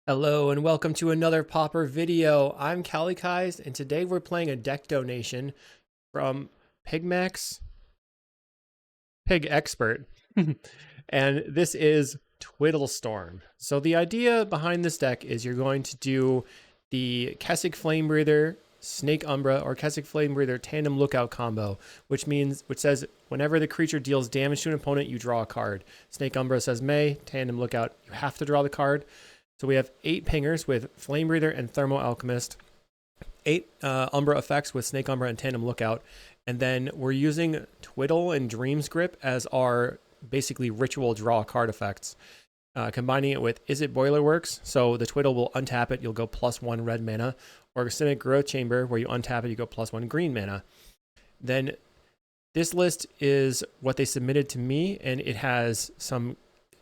Hello and welcome to another Pauper video. I'm kalikaiz and today we're playing a deck donation from Pigmax Pig Expert. And this is Twiddlestorm. So the idea behind this deck is you're going to do the Kessig Flamebreather, Snake Umbra, or Kessig Flamebreather Tandem Lookout combo, which says whenever the creature deals damage to an opponent, you draw a card. Snake Umbra says May, Tandem Lookout, you have to draw the card. So we have 8 pingers with Flamebreather and Thermo-alchemist, 8 Umbra effects with Snake Umbra and Tandem Lookout, and then we're using Twiddle and Dream's Grip as our basically ritual draw card effects, combining it with Is It Boilerworks, so the Twiddle will untap it, you'll go +1 red mana, or Cynic Growth Chamber, where you untap it, you go +1 green mana. Then this list is what they submitted to me, and it has some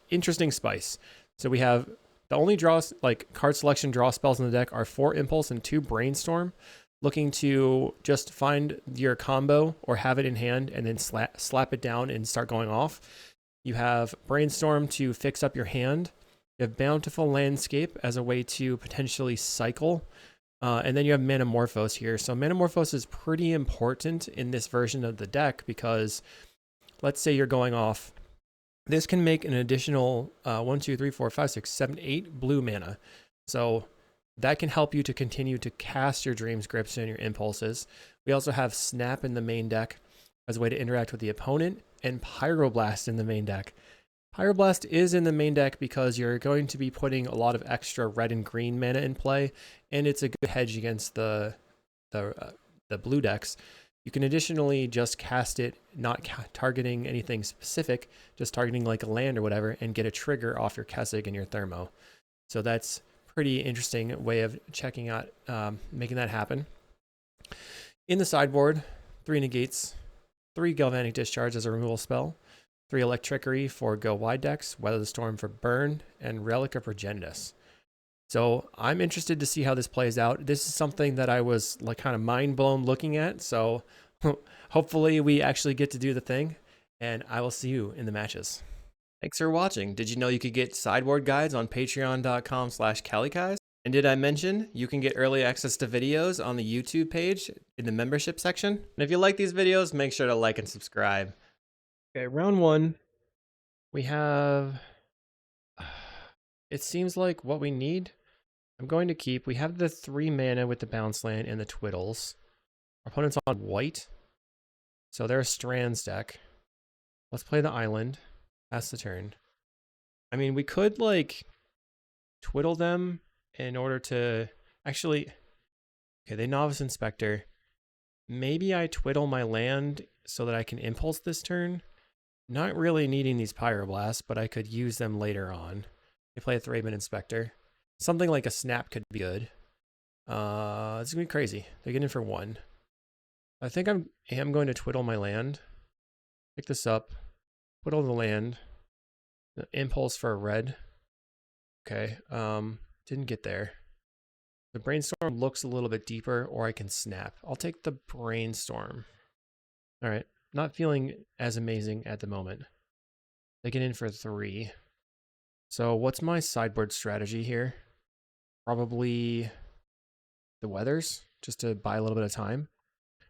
interesting spice. So we have the only card selection draw spells in the deck are 4 Impulse and 2 Brainstorm, looking to just find your combo or have it in hand and then slap it down and start going off. You have Brainstorm to fix up your hand. You have Bountiful Landscape as a way to potentially cycle. And then you have Manamorphose here. So Manamorphose is pretty important in this version of the deck because let's say you're going off. This can make an additional 1, 2, 3, 4, 5, 6, 7, 8 blue mana. So that can help you to continue to cast your Dream's Grips and your Impulses. We also have Snap in the main deck as a way to interact with the opponent, and Pyroblast in the main deck. Pyroblast is in the main deck because you're going to be putting a lot of extra red and green mana in play, and it's a good hedge against the blue decks. You can additionally just cast it, not targeting anything specific, just targeting like a land or whatever, and get a trigger off your Kessig and your Thermo. So that's pretty interesting way of checking out, making that happen. In the sideboard, 3 negates, 3 Galvanic Discharge as a removal spell, 3 Electrickery for go wide decks, Weather the Storm for burn, and Relic of Progenitus. So I'm interested to see how this plays out. This is something that I was like kind of mind blown looking at. So hopefully we actually get to do the thing, and I will see you in the matches. Thanks for watching. Did you know you could get sideboard guides on patreon.com/kalikaiz? And did I mention you can get early access to videos on the YouTube page in the membership section? And if you like these videos, make sure to like and subscribe. Okay, round 1. We have, it seems like what we need. I'm going to keep, we have the 3 mana with the bounce land and the Twiddles. Our opponent's on white, so they're a Strands deck. Let's play the island. Pass the turn. I mean, we could like Twiddle them in order to actually, okay, they Novice Inspector. Maybe I Twiddle my land so that I can Impulse this turn. Not really needing these Pyroblasts, but I could use them later on. They play a Thraben Inspector. Something like a Snap could be good. It's gonna be crazy. They get in for 1. I think I am going to Twiddle my land. Pick this up. Twiddle the land. The Impulse for a red. Okay. Didn't get there. The Brainstorm looks a little bit deeper, or I can Snap. I'll take the Brainstorm. All right. Not feeling as amazing at the moment. They get in for 3. So what's my sideboard strategy here? Probably the Weathers, just to buy a little bit of time.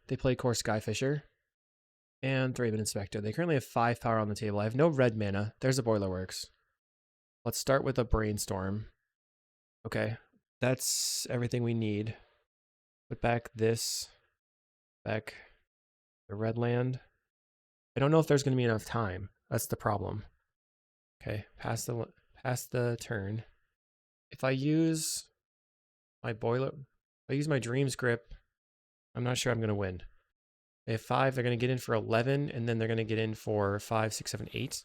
They play Core Skyfisher and Thraben Inspector. They currently have 5 power on the table. I have no red mana. There's a Boilerworks. Let's start with a Brainstorm. Okay, that's everything we need. Put back this, back the red land. I don't know if there's going to be enough time. That's the problem. Okay, pass the turn. If I use my Dream's Grip, I'm not sure I'm going to win. They have 5, they're going to get in for 11, and then they're going to get in for 5, 6, 7, 8.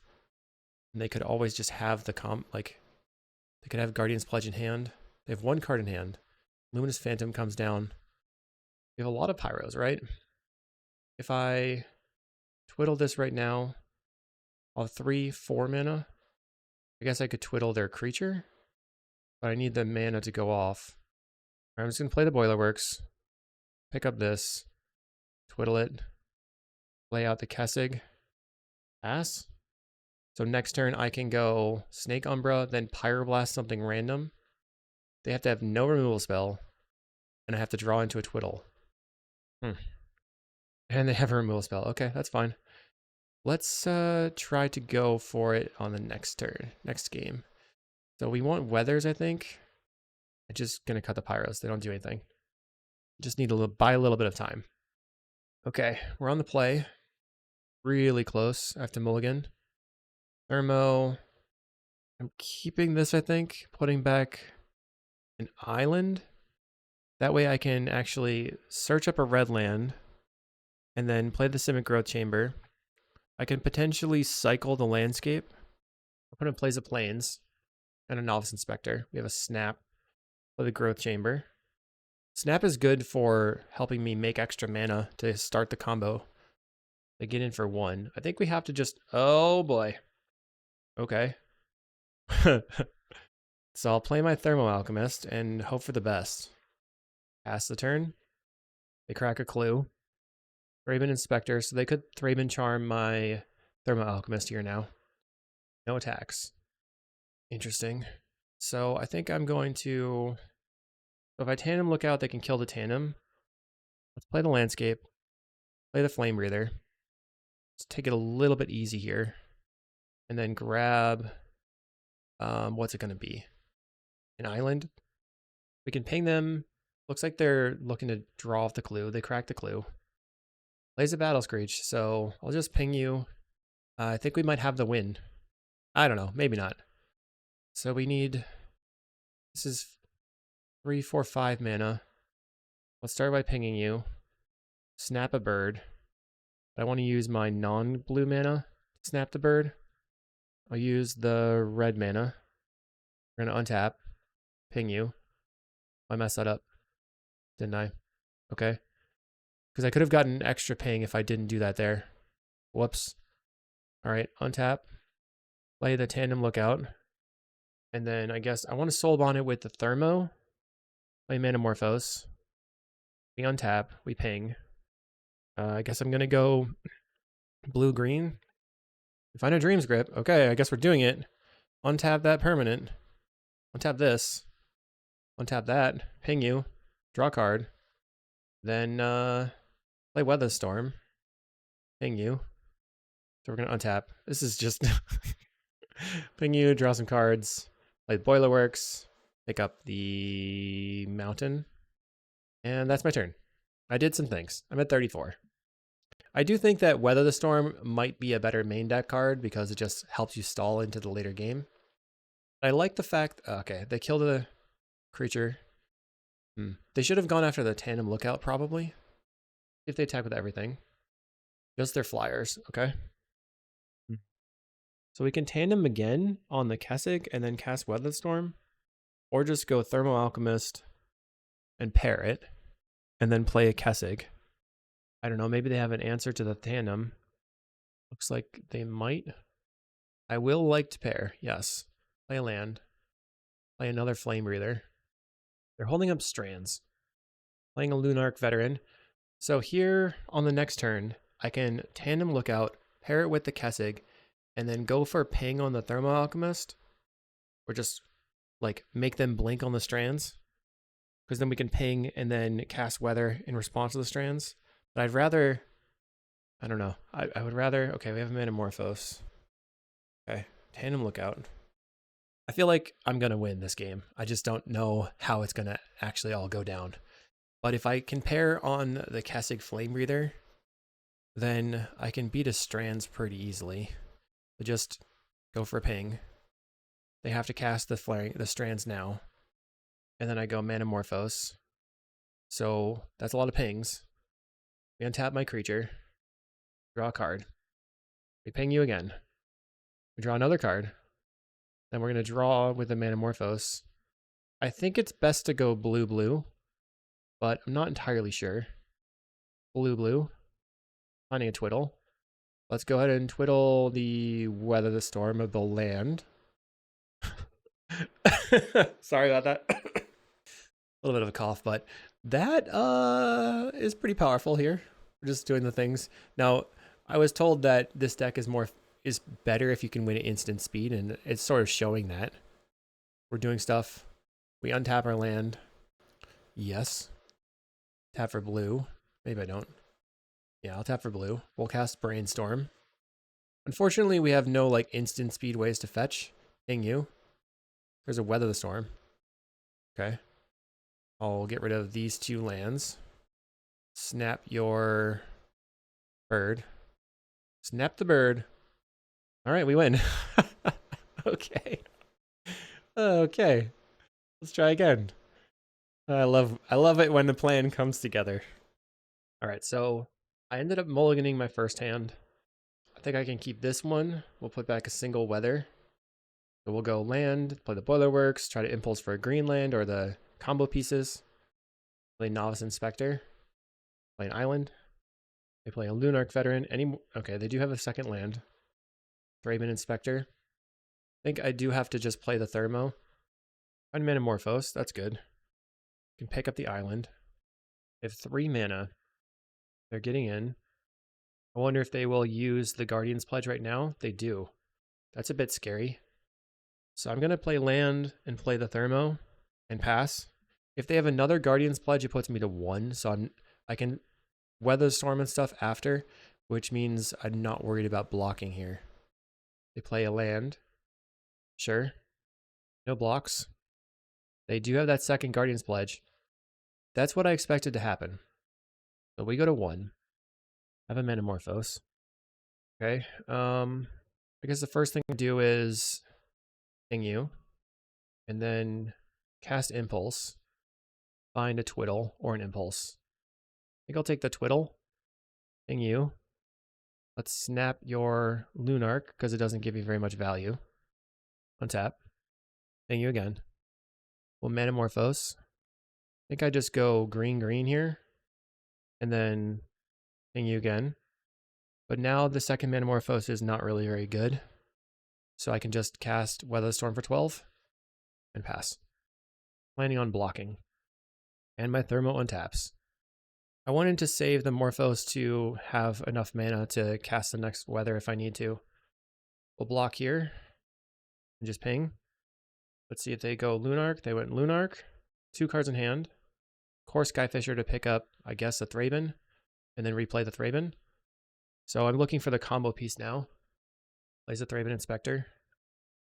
And they could always just have they could have Guardian's Pledge in hand. They have 1 card in hand. Luminous Phantom comes down. We have a lot of Pyros, right? If I Twiddle this right now, I'll have 3, 4 mana. I guess I could Twiddle their creature, but I need the mana to go off. I'm just going to play the Boilerworks, pick up this, Twiddle it, play out the Kessig, pass. So next turn I can go Snake Umbra, then Pyroblast something random, they have to have no removal spell, and I have to draw into a Twiddle. And they have a removal spell. Okay, that's fine. Let's try to go for it on the next turn, next game. So we want weathers, I think. I'm just gonna cut the pyros. They don't do anything. Just need to buy a little bit of time. Okay, we're on the play. Really close. I have to mulligan. Thermo. I'm keeping this, I think. Putting back an island. That way I can actually search up a red land and then play the Simic Growth Chamber. I can potentially cycle the landscape. I'll put in Plays of Plains and a Novice Inspector. We have a Snap. Play the Growth Chamber. Snap is good for helping me make extra mana to start the combo. They get in for 1. I think we have to just... Oh boy. Okay. So I'll play my Thermo-Alchemist and hope for the best. Pass the turn. They crack a clue. Thraben Inspector, so they could Thraben Charm my Thermo-Alchemist here now. No attacks. Interesting. So I think I'm going to... If I Tandem Lookout, they can kill the Tandem. Let's play the Landscape. Play the Flamebreather. Let's take it a little bit easy here. And then grab... what's it going to be? An island? We can ping them. Looks like they're looking to draw off the clue. They cracked the clue. Plays a Battle Screech, so I'll just ping you. I think we might have the win. I don't know, maybe not. So we need... This is 3, 4, 5 mana. Let's start by pinging you. Snap a bird. I want to use my non-blue mana to snap the bird. I'll use the red mana. We're going to untap. Ping you. I messed that up, didn't I? Okay. Because I could have gotten an extra ping if I didn't do that there. Whoops. Alright, untap. Play the Tandem Lookout. And then I guess I want to soul bond it with the Thermo. Play Manamorphose. We untap. We ping. I guess I'm going to go blue-green. Find a Dream's Grip. Okay, I guess we're doing it. Untap that permanent. Untap this. Untap that. Ping you. Draw a card. Then play Weather Storm. Ping you. So we're going to untap. This is just ping you, draw some cards. Play Boilerworks. Pick up the mountain. And that's my turn. I did some things. I'm at 34. I do think that Weather the Storm might be a better main deck card because it just helps you stall into the later game. I like the fact... Okay, they killed a creature. They should have gone after the Tandem Lookout, probably. If they attack with everything. Just their flyers, okay? So we can Tandem again on the Kessig and then cast Weather the Storm. Or just go Thermo-Alchemist and pair it. And then play a Kessig. I don't know, maybe they have an answer to the Tandem. Looks like they might. I will like to pair, yes. Play a land. Play another Flamebreather. They're holding up Strands. Playing a Lunarch Veteran. So here on the next turn, I can Tandem Lookout, pair it with the Kessig, and then go for ping on the Thermo-Alchemist. Or just, like, make them blink on the Strands. Because then we can ping and then cast Weather in response to the Strands. But I'd rather... I don't know. I would rather... Okay, we have a Manamorphose. Okay, Tandem Lookout. I feel like I'm going to win this game. I just don't know how it's going to actually all go down. But if I can pair on the Kessig Flamebreather, then I can beat a Strands pretty easily. But just go for a ping. They have to cast the Strands now. And then I go Manamorphose. So that's a lot of pings. We untap my creature. Draw a card. We ping you again. We draw another card. Then we're going to draw with the Manamorphose. I think it's best to go blue-blue, but I'm not entirely sure. Blue-blue. Finding a Twiddle. Let's go ahead and Twiddle the Weather the Storm of the land. Sorry about that. A little bit of a cough, but that is pretty powerful here. We're just doing the things. Now, I was told that this deck is better if you can win at instant speed, and it's sort of showing that. We're doing stuff We untap our land. Yes. Tap for blue. Maybe I don't. Yeah, I'll tap for blue. We'll cast Brainstorm. Unfortunately, we have no like instant speed ways to fetch. Ping you. There's a Weather the Storm. Okay. I'll get rid of these 2 lands. Snap your bird. Snap the bird. All right, we win. Okay. Okay. Let's try again. I love it when the plan comes together. All right, so I ended up mulliganing my first hand. I think I can keep this one. We'll put back a single weather. So we'll go land, play the Boilerworks, try to impulse for a green land or the combo pieces. Play Novice Inspector. Play an island. They play a Lunarch Veteran. Okay, they do have a second land. Thraben Inspector. I think I do have to just play the Thermo. Find Manamorphose. That's good. Can pick up the island. They have 3 mana. They're getting in. I wonder if they will use the Guardian's Pledge right now. They do. That's a bit scary. So I'm going to play land and play the Thermo and pass. If they have another Guardian's Pledge, it puts me to 1. So I can weather storm and stuff after, which means I'm not worried about blocking here. They play a land. Sure. No blocks. They do have that second Guardian's Pledge. That's what I expected to happen. So we go to 1. Have a Manamorphose. Okay. I guess the first thing to do is ping you. And then cast Impulse. Find a Twiddle or an Impulse. I think I'll take the Twiddle. Ping you. Let's snap your Lunarch because it doesn't give you very much value. Untap. Ping you again. We'll Manamorphose. I think I just go green here. And then ping you again. But now the second Manamorphose is not really very good. So I can just cast Weather the Storm for 12 and pass. Planning on blocking. And my Thermo untaps. I wanted to save the Morphos to have enough mana to cast the next Weather if I need to. We'll block here and just ping. Let's see if they go Lunarch. They went Lunarch. 2 cards in hand. Core Skyfisher to pick up, I guess, a Thraben, and then replay the Thraben. So I'm looking for the combo piece now. Plays a Thraben Inspector.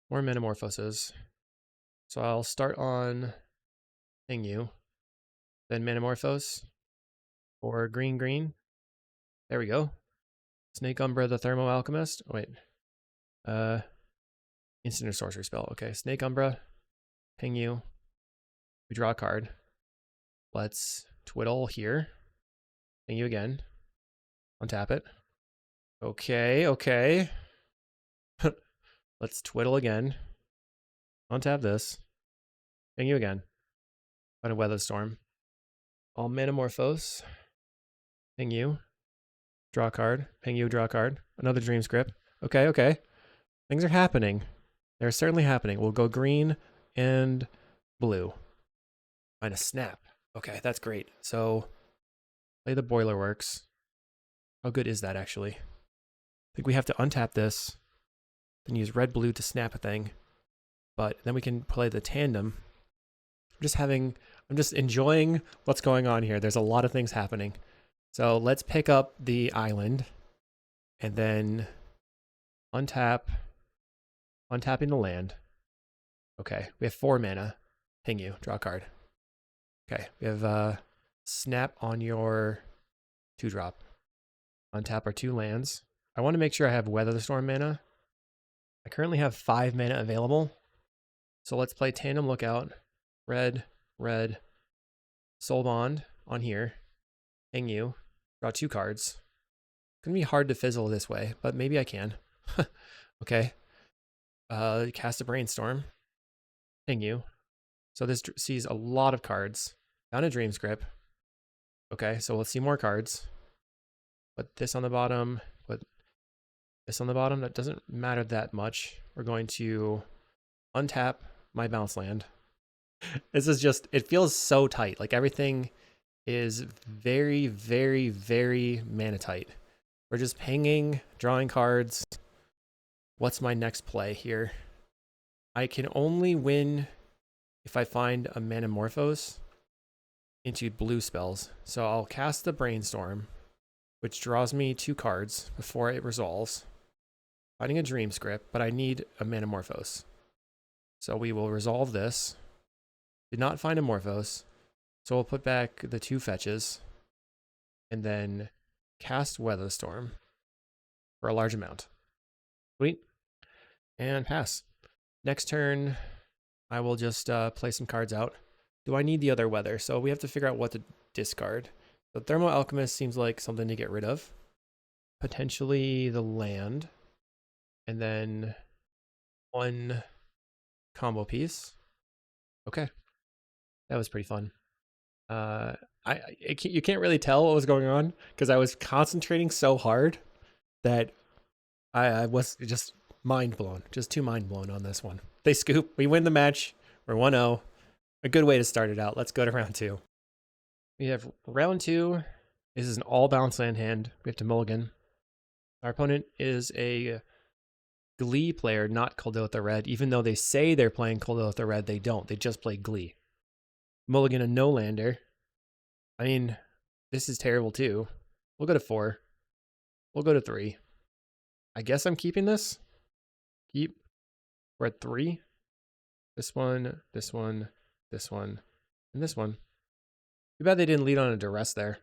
More Manamorphoses. So I'll start on ping you. Then Manamorphose. Or green. There we go. Snake Umbra, the Thermo-Alchemist. Oh, wait. Instant or sorcery spell. Okay, Snake Umbra. Ping you. We draw a card. Let's Twiddle here. Ping you again. Untap it. Okay. Let's Twiddle again. Untap this. Ping you again. Find a Weather Storm. I'll Manamorphose. Ping you. Draw a card. Ping you, draw a card. Another Dream Script. Okay. Things are happening. They're certainly happening. We'll go green and blue. Find a snap. Okay, that's great. So, play the Boilerworks. How good is that, actually? I think we have to untap this, then use red-blue to snap a thing. But then we can play the Tandem. I'm just enjoying what's going on here. There's a lot of things happening. So let's pick up the island and then untap, untapping the land. Okay, we have 4 mana. Ping you, draw a card. Okay, we have snap on your 2-drop. Untap our 2 lands. I want to make sure I have Weather the Storm mana. I currently have 5 mana available. So let's play Tandem Lookout. Red, Soul Bond on here. Ping you. Draw 2 cards. It's going to be hard to fizzle this way, but maybe I can. Okay. Cast a Brainstorm. Ping you. So this sees a lot of cards. Down a Dream Script. Okay, so let's see more cards. Put this on the bottom. Put this on the bottom. That doesn't matter that much. We're going to untap my bounce land. This is just, it feels so tight. Like everything is very mana tight. We're just pinging, drawing cards. What's my next play here? I can only win if I find a manamorphose into blue spells. So I'll cast the Brainstorm, which draws me 2 cards before it resolves. Finding a Dream Script, but I need a manamorphose. So we will resolve this. Did not find a Morphos, so we'll put back the 2 fetches, and then cast Weatherstorm for a large amount. Sweet. And pass. Next turn, I will just play some cards out. Do I need the other weather? So we have to figure out what to discard. The Thermo-Alchemist seems like something to get rid of. Potentially the land. And then 1 combo piece. Okay. That was pretty fun. You can't really tell what was going on because I was concentrating so hard that I was just mind blown, just too mind blown on this one. They scoop, we win the match, we're 1-0. A good way to start it out. Let's go to round 2. We have round 2. This is an all bounce land hand. We have to mulligan. Our opponent is a Glee player, not Kuldotha Red. Even though they say they're playing Kuldotha Red, they don't. They just play Glee. Mulligan a no-lander. I mean, this is terrible too. We'll go to 4. We'll go to 3. I guess I'm keeping this. Keep. We're at 3. This one, this one, this one, and this one. Too bad they didn't lead on a duress there.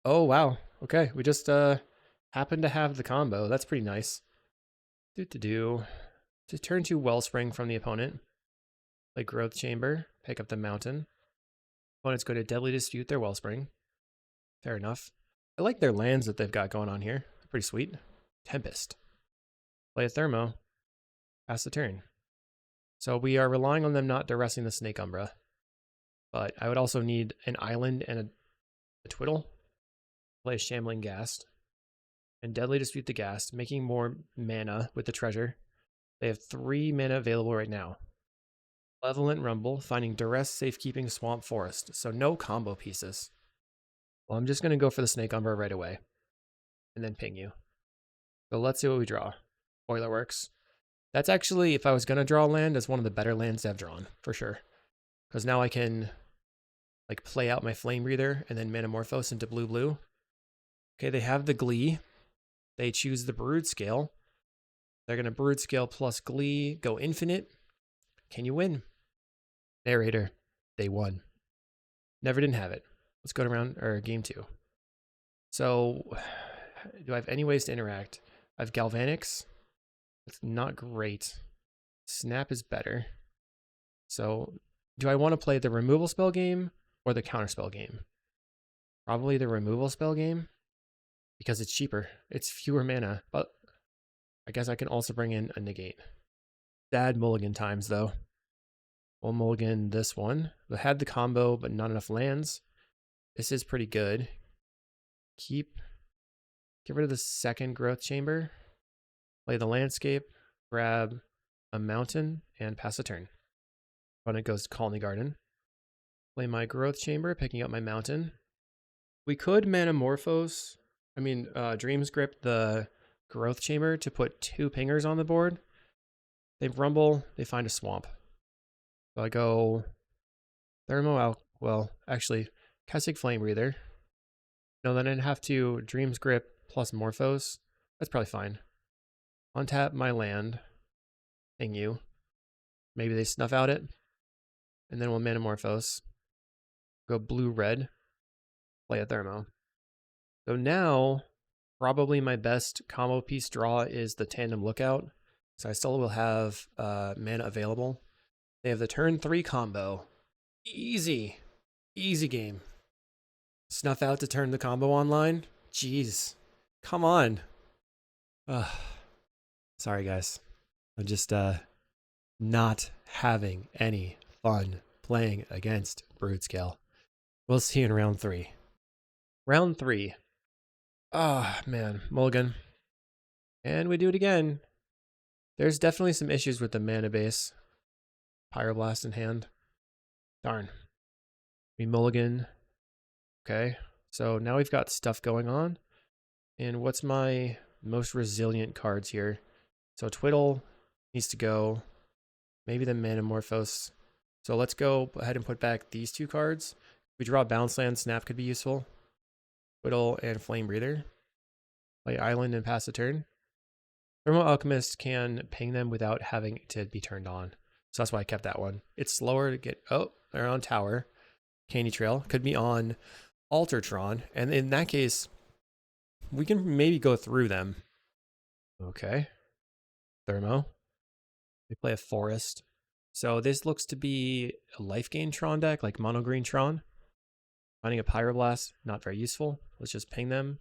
Oh, wow. Okay, we just happened to have the combo. That's pretty nice. To turn 2 Wellspring from the opponent. Play Growth Chamber. Pick up the Mountain. Opponents go to Deadly Dispute their Wellspring. Fair enough. I like their lands that they've got going on here. Pretty sweet. Tempest. Play a Thermo. Pass the turn. So we are relying on them not duressing the Snake Umbra. But I would also need an island and a Twiddle. Play a Shambling Ghast. And Deadly Dispute the Ghast, making more mana with the treasure. They have 3 mana available right now. Malevolent Rumble, finding Duress, Safekeeping, Swamp Forest. So no combo pieces. Well, I'm just going to go for the Snake Umbra right away. And then ping you. So let's see what we draw. Boilerworks. That's actually, if I was going to draw land, that's one of the better lands I've drawn, for sure. Because now I can like play out my Flamebreather and then Manamorphose into blue-blue. Okay, they have the Glee. They choose the Brood Scale. They're going to Brood Scale plus Glee, go infinite. Can you win? Narrator, they won. Never didn't have it. Let's go to round, or game 2. So, do I have any ways to interact? I have Galvanics. It's not great. Snap is better. So, do I want to play the removal spell game or the counterspell game? Probably the removal spell game because it's cheaper. It's fewer mana, but I guess I can also bring in a negate. Sad mulligan times though. We'll mulligan this one. We had the combo, but not enough lands. This is pretty good. Get rid of the second growth chamber. Play the landscape, grab a mountain, and pass a turn. Opponent goes to Colony Garden. Play my growth chamber, picking up my mountain. We could Manamorphose, Dream Script the growth chamber to put 2 pingers on the board. They rumble, they find a swamp. So I go Kessig Flamebreather. No, then I'd have to Dream Script plus Morphose. That's probably fine. Untap my land. Ping you. Maybe they snuff out it. And then we'll Manamorphose. Go blue-red. Play a Thermo. So now, probably my best combo piece draw is the Tandem Lookout. So I still will have mana available. They have the turn 3 combo. Easy. Easy game. Snuff out to turn the combo online? Jeez. Come on. Sorry, guys. I'm just not having any fun playing against Broodscale. We'll see you in round 3. Round 3. Ah, man. Mulligan. And we do it again. There's definitely some issues with the mana base. Pyroblast in hand. Darn. We mulligan. Okay. So now we've got stuff going on. And what's my most resilient cards here? So Twiddle needs to go. Maybe the Manamorphose. So let's go ahead and put back these 2 cards. If we draw bouncelands, snap could be useful. Twiddle and Flamebreather. Play island and pass a turn. Thermo-alchemist can ping them without having to be turned on. So that's why I kept that one. It's slower to get... Oh, they're on tower. Candy Trail. Could be on Tron. And in that case, we can maybe go through them. Okay. Thermo. They play a forest. So this looks to be a life gain Tron deck, like mono green Tron. Finding a Pyroblast, not very useful. Let's just ping them.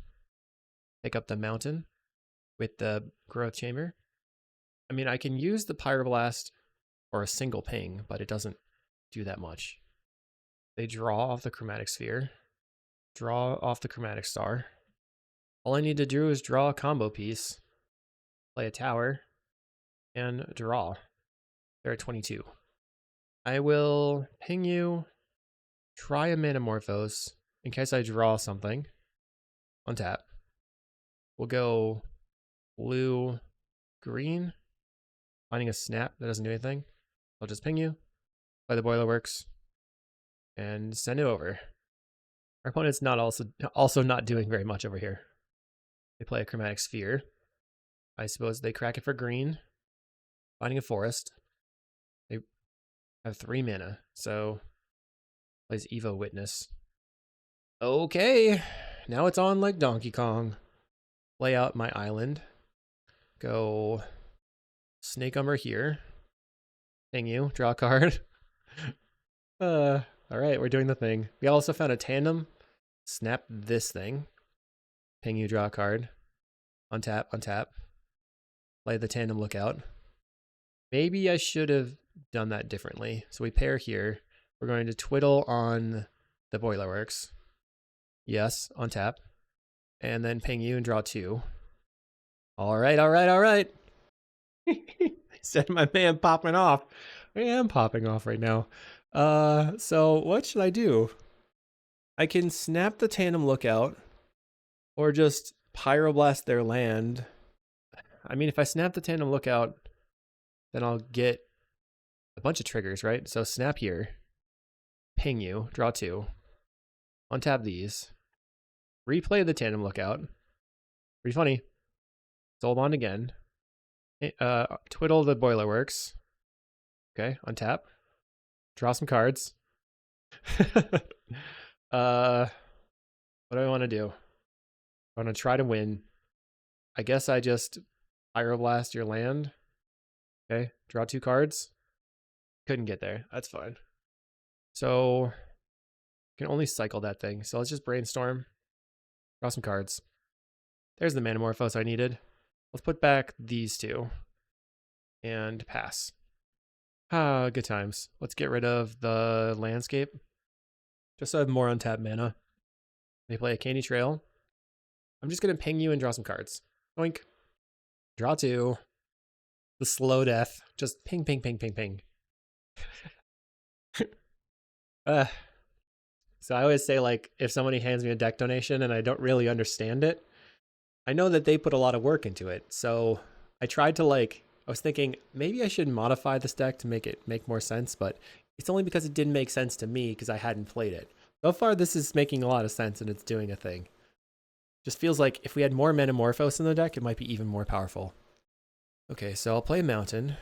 Pick up the mountain with the growth chamber. I mean, I can use the Pyroblast for a single ping, but it doesn't do that much. They draw off the chromatic sphere. Draw off the chromatic star. All I need to do is draw a combo piece. Play a tower. And draw. They're at 22. I will ping you, try a manamorphose in case I draw something. Untap. We'll go blue, green. Finding a snap that doesn't do anything. I'll just ping you, play the boiler works, and send it over. Our opponent's not also not doing very much over here. They play a chromatic sphere. I suppose they crack it for green. Finding a forest. They have 3 mana, so plays Evo Witness. Okay, now it's on like Donkey Kong. Lay out my island. Go Snake Umbra here. Ping you, draw a card. All right, we're doing the thing. We also found a tandem. Snap this thing. Ping you, draw a card. Untap, untap. Play the Tandem Lookout. Maybe I should have done that differently. So we pair here. We're going to twiddle on the Boiler Works. Yes, untap. And then ping you and draw 2. All right, all right, all right. I said my man popping off. I am popping off right now. So what should I do? I can snap the Tandem Lookout or just Pyroblast their land. I mean, if I snap the Tandem Lookout, then I'll get a bunch of triggers, right? So snap here, ping you, draw 2, untap these, replay the Tandem Lookout. Pretty funny. Sold on again. Twiddle the Boiler Works. Okay, untap. Draw some cards. What do I want to do? I want to try to win. I guess I just Pyroblast your land. Okay, draw 2 cards. Couldn't get there. That's fine. So, I can only cycle that thing. So let's just brainstorm. Draw some cards. There's the manamorphose I needed. Let's put back these 2. And pass. Ah, good times. Let's get rid of the landscape. Just so I have more untapped mana. They play a Candy Trail. I'm just going to ping you and draw some cards. Oink. Draw 2. The slow death. Just ping, ping, ping, ping, ping. So I always say, like, if somebody hands me a deck donation and I don't really understand it, I know that they put a lot of work into it. So I tried to, like, I was thinking maybe I should modify this deck to make it make more sense, but it's only because it didn't make sense to me because I hadn't played it. So far, this is making a lot of sense and it's doing a thing. Just feels like if we had more Manamorphose in the deck, it might be even more powerful. Okay, so I'll play Mountain,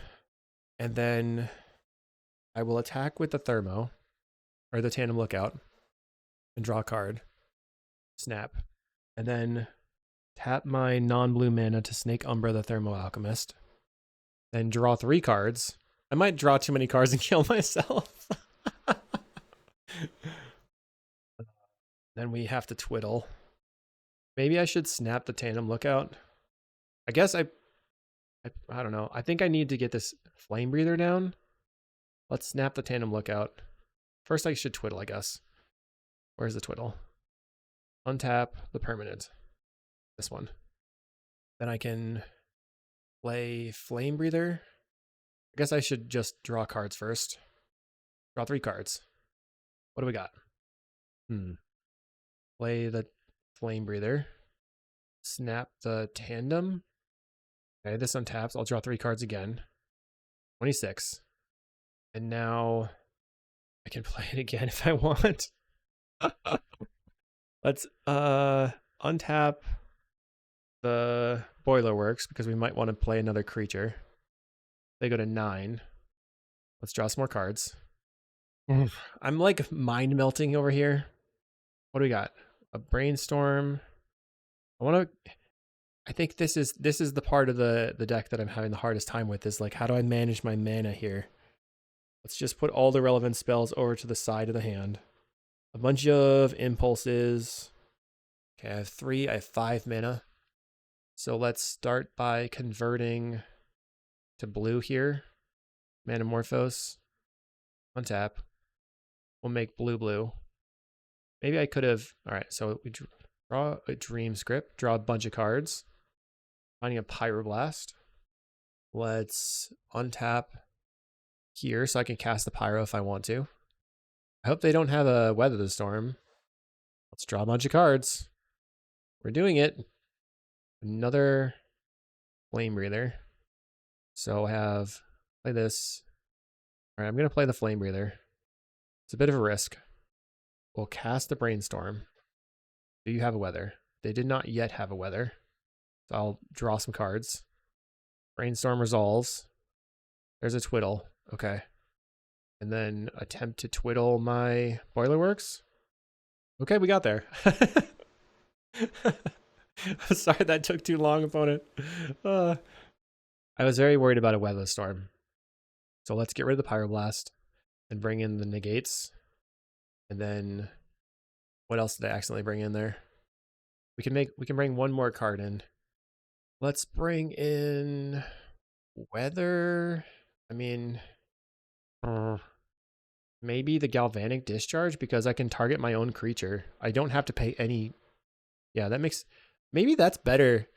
and then I will attack with the Thermo, or the Tandem Lookout, and draw a card. Snap. And then tap my non-blue mana to Snake Umbra, the Thermo-alchemist. Then draw 3 cards. I might draw too many cards and kill myself. Then we have to twiddle. Maybe I should snap the Tandem Lookout. I guess I don't know. I think I need to get this Flamebreather down. Let's snap the Tandem Lookout. First I should twiddle, I guess. Where's the twiddle? Untap the permanent. This one. Then I can play Flamebreather. I guess I should just draw cards first. Draw 3 cards. What do we got? Play the Flamebreather. Snap the Tandem. Okay, this untaps. I'll draw 3 cards again. 26. And now I can play it again if I want. Let's untap the Boiler Works because we might want to play another creature. They go to 9. Let's draw some more cards. I'm like mind melting over here. What do we got? A brainstorm. I think this is the part of the deck that I'm having the hardest time with, is like, how do I manage my mana here? Let's just put all the relevant spells over to the side of the hand. A bunch of impulses. Okay, I have 3, I have 5 mana. So let's start by converting to blue here. Manamorphose. Untap. We'll make blue. Maybe I could have... Alright, so we draw a dream script. Draw a bunch of cards. Finding a Pyroblast. Let's untap here so I can cast the Pyro if I want to. I hope they don't have a Weather the Storm. Let's draw a bunch of cards. We're doing it. Another Flamebreather. So I have... Play this. Alright, I'm going to play the Flamebreather. It's a bit of a risk. We'll cast the Brainstorm. Do you have a Weather? They did not yet have a Weather. So I'll draw some cards. Brainstorm resolves. There's a Twiddle. Okay. And then attempt to twiddle my Boiler Works. Okay, we got there. Sorry that took too long, opponent. I was very worried about a Weather Storm. So let's get rid of the Pyroblast and bring in the negates. And then what else did I accidentally bring in there? We can bring one more card in. Let's bring in Weather. I mean, maybe the Galvanic Discharge, because I can target my own creature. I don't have to pay any. Yeah, that makes... Maybe that's better.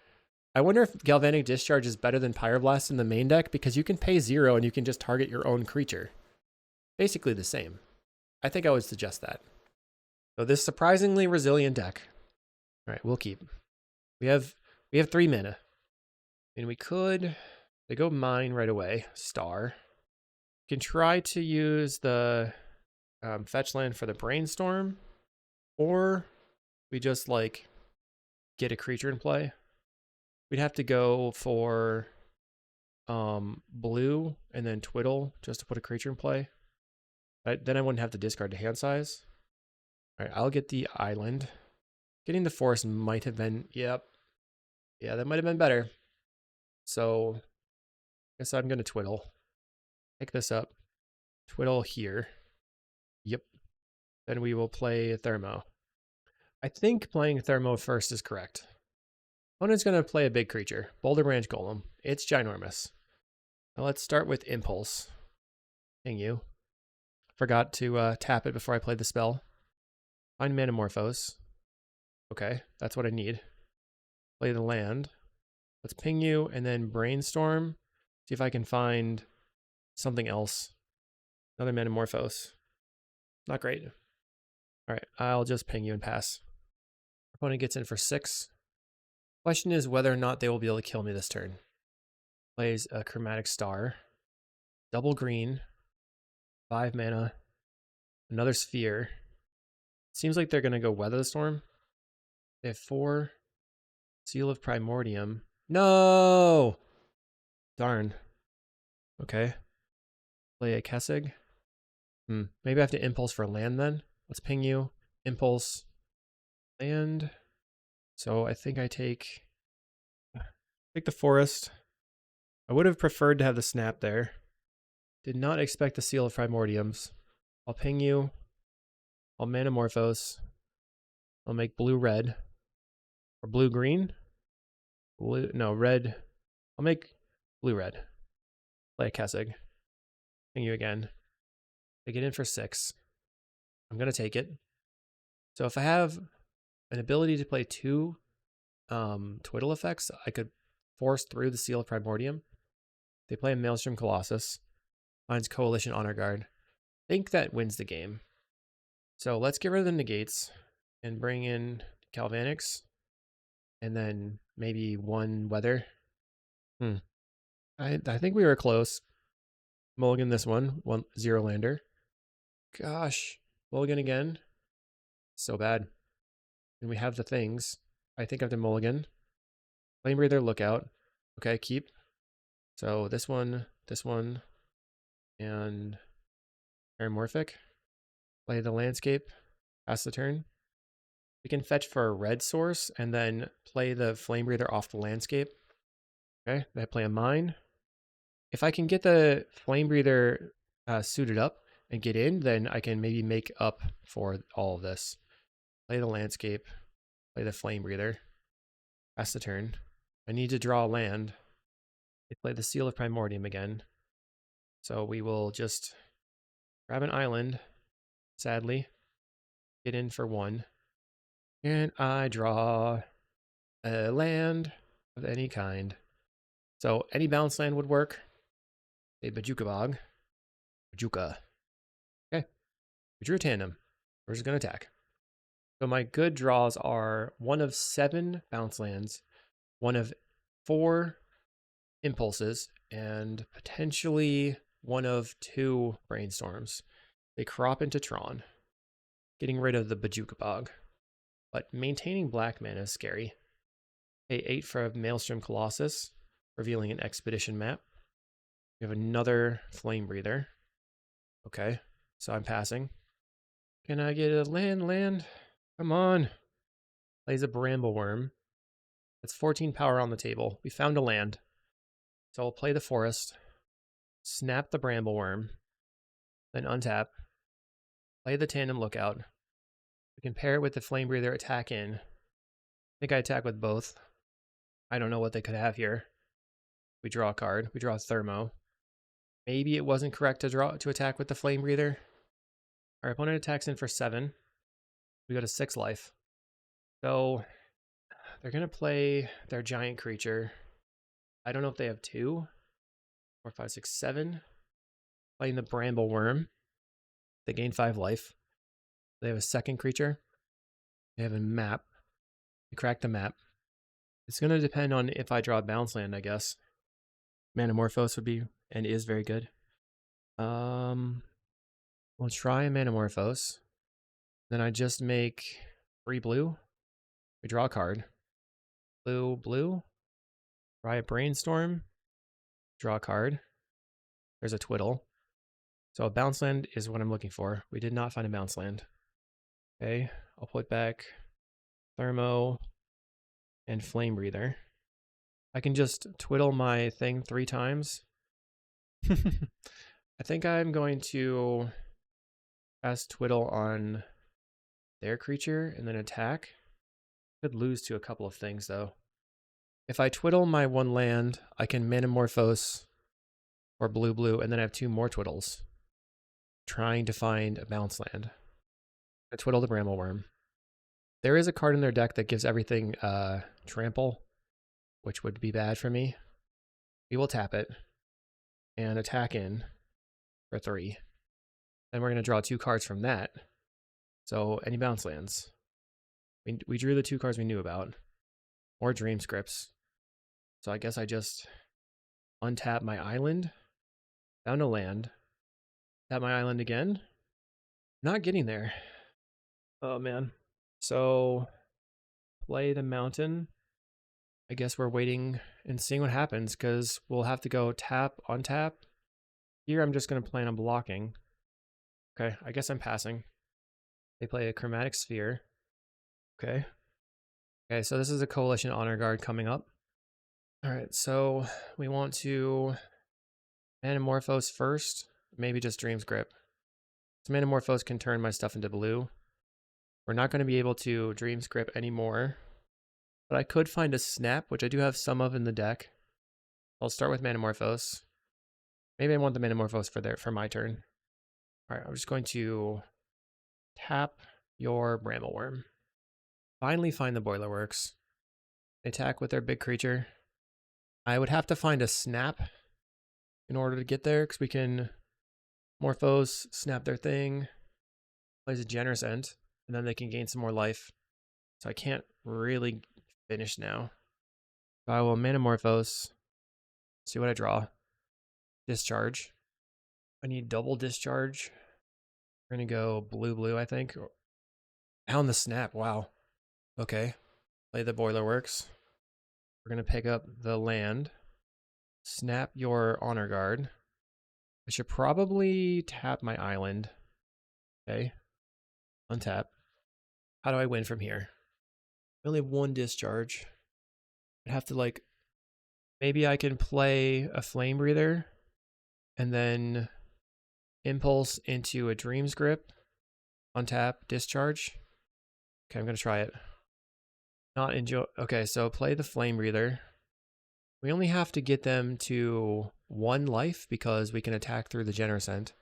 I wonder if Galvanic Discharge is better than Pyroblast in the main deck, because you can pay 0 and you can just target your own creature. Basically the same. I think I would suggest that. So this surprisingly resilient deck. All right, we'll keep. We have 3 mana. And we could... They go mine right away. Star. We can try to use the fetch land for the Brainstorm. Or we just, like, get a creature in play. We'd have to go for blue and then Twiddle just to put a creature in play. Then I wouldn't have to discard the hand size. All right, I'll get the island. Getting the forest might have been... Yep. Yeah, that might have been better. So I guess I'm going to Twiddle. Pick this up. Twiddle here. Yep. Then we will play Thermo. I think playing Thermo first is correct. Opponent's going to play a big creature. Boulder Branch Golem. It's ginormous. Now let's start with Impulse. Hang you. Forgot to tap it before I played the spell. Find Manamorphose. Okay, that's what I need. Play the land. Let's ping you and then Brainstorm. See if I can find something else. Another Manamorphose. Not great. All right, I'll just ping you and pass. Opponent gets in for 6. Question is whether or not they will be able to kill me this turn. Plays a Chromatic Star. Double green. 5 mana. Another Sphere. Seems like they're going to go Weather the Storm. They have 4. Seal of Primordium. No! Darn. Okay. Play a Kessig. Maybe I have to Impulse for land then. Let's ping you. Impulse. Land. So I think I take the forest. I would have preferred to have the snap there. Did not expect the Seal of Primordiums. I'll ping you. I'll Manamorphose. I'll make blue-red. Or blue-green? No, red. I'll make blue-red. Play a Kessig. Ping you again. I get in for 6. I'm going to take it. So if I have an ability to play 2 Twiddle effects, I could force through the Seal of Primordium. They play a Maelstrom Colossus. Finds Coalition Honor Guard. I think that wins the game. So let's get rid of the negates and bring in Galvanics. And then maybe 1 Weather. I think we were close. Mulligan this one. 1-0 lander. gosh. Mulligan again. So bad. And we have the things. I think I have to mulligan. Flamebreather Lookout. Okay, keep. So this one, and Paramorphic. Play the landscape. Pass the turn. We can fetch for a red source and then play the Flamebreather off the landscape. Okay, I play a mine. If I can get the Flamebreather suited up and get in, then I can maybe make up for all of this. Play the landscape. Play the Flamebreather. Pass the turn. I need to draw land. They play the Seal of Primordium again. So we will just grab an island, sadly. Get in for 1. And I draw a land of any kind. So any bounce land would work. A Bajuka Bog. Bajuka. Okay. We drew a tandem. We're just going to attack. So my good draws are 1 of 7 bounce lands, 1 of 4 impulses, and potentially 1 of 2 brainstorms. They crop into Tron, getting rid of the Bajuka Bog. But maintaining black mana is scary. Pay 8 for a Maelstrom Colossus, revealing an expedition map. We have another Flamebreather. Okay, so I'm passing. Can I get a land? Come on. Plays a Brambleworm. That's 14 power on the table. We found a land. So I'll play the forest. Snap the Brambleworm. Then untap. Play the Tandem Lookout. We can pair it with the Flamebreather attack in. I think I attack with both. I don't know what they could have here. We draw a card. We draw a Thermo. Maybe it wasn't correct to attack with the Flamebreather. Our opponent attacks in for 7. We go to 6 life. So they're going to play their giant creature. I don't know if they have 2, 4, 5, 6, 7. Playing the Brambleworm. They gain 5 life. They have a second creature. They have a map. We crack the map. It's going to depend on if I draw a bounce land, I guess. Manamorphose would be and is very good. We'll try a Manamorphose. Then I just make 3 blue. We draw a card. Blue. Try a Brainstorm. Draw a card. There's a Twiddle. So a bounce land is what I'm looking for. We did not find a bounce land. Okay, I'll put back Thermo and Flamebreather. I can just twiddle my thing 3 times. I think I'm going to cast Twiddle on their creature and then attack. Could lose to a couple of things though. If I twiddle my 1 land, I can Manamorphose or blue, and then I have 2 more twiddles. Trying to find a bounce land. I twiddle the Brambleworm. There is a card in their deck that gives everything trample, which would be bad for me. We will tap it and attack in for 3. Then we're going to draw 2 cards from that. So any bounce lands. We drew the 2 cards we knew about. More Dream Scripts. So I guess I just untap my island. Found a land. Tap my island again. Not getting there. Oh man. So play the mountain. I guess we're waiting and seeing what happens because we'll have to go tap, untap. Here I'm just going to plan on blocking. Okay, I guess I'm passing. They play a Chromatic Sphere. Okay. Okay, so this is a Coalition Honor Guard coming up. Alright, so we want to Manamorphose first. Maybe just Dream's Grip. So Manamorphose can turn my stuff into blue. We're not going to be able to Dream's Grip anymore. But I could find a Snap, which I do have some of in the deck. I'll start with Manamorphose. Maybe I want the Manamorphose for my turn. Alright, I'm just going to tap your Brambleworm. Finally find the Boilerworks. They attack with their big creature. I would have to find a Snap in order to get there, because we can Morphose, snap their thing, plays a Generous End, and then they can gain some more life. So I can't really finish now. So I will Manamorphose, see what I draw. Discharge. I need double discharge. We're gonna go blue, I think. Down the snap, wow. Okay, play the boiler works. We're gonna pick up the land. Snap your honor guard. I should probably tap my island. Okay, untap. How do I win from here? I only have one discharge. I'd have to like, maybe I can play a flame breather and then impulse into a dream's grip, untap, discharge. Okay, I'm gonna try it. Not enjoy. Okay, so play the flame breather. We only have to get them to 1 life because we can attack through the Generoscent.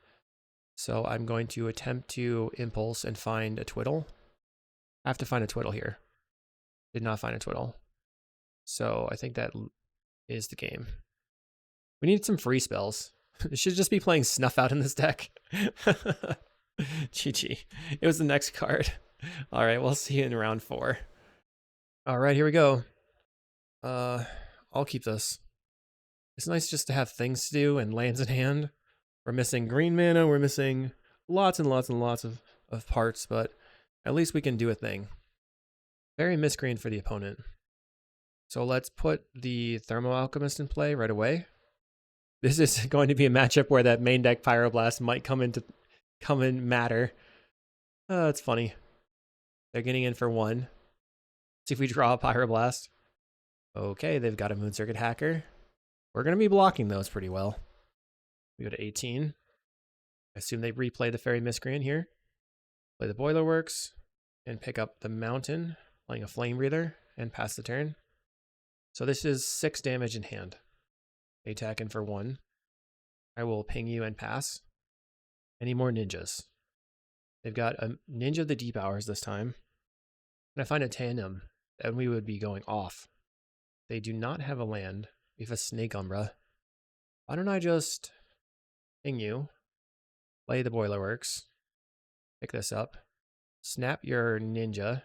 So I'm going to attempt to impulse and find a Twiddle. I have to find a Twiddle here. Did not find a Twiddle. So I think that is the game. We need some free spells. It should just be playing Snuff Out in this deck. GG. It was the next card. All right, we'll see you in round 4. All right, here we go. I'll keep this. It's nice just to have things to do and lands in hand. We're missing green mana. We're missing lots and lots and lots of parts, but at least we can do a thing. Very miscreant for the opponent. So let's put the Thermo-Alchemist in play right away. This is going to be a matchup where that main deck Pyroblast might come in matter. It's funny. They're getting in for 1. See if we draw a Pyroblast. Okay, they've got a Moon Circuit Hacker. We're going to be blocking those pretty well. We go to 18. I assume they replay the Fairy Miscreant here. Play the Boiler Works and pick up the Mountain, playing a Flame Breather and pass the turn. So this is 6 damage in hand. They attack in for 1. I will ping you and pass. Any more ninjas? They've got a Ninja of the Deep Hours this time. And I find a Tandem, and we would be going off. They do not have a land. We have a Snake Umbra. Why don't I just ping you, play the Boiler Works, pick this up, snap your Ninja.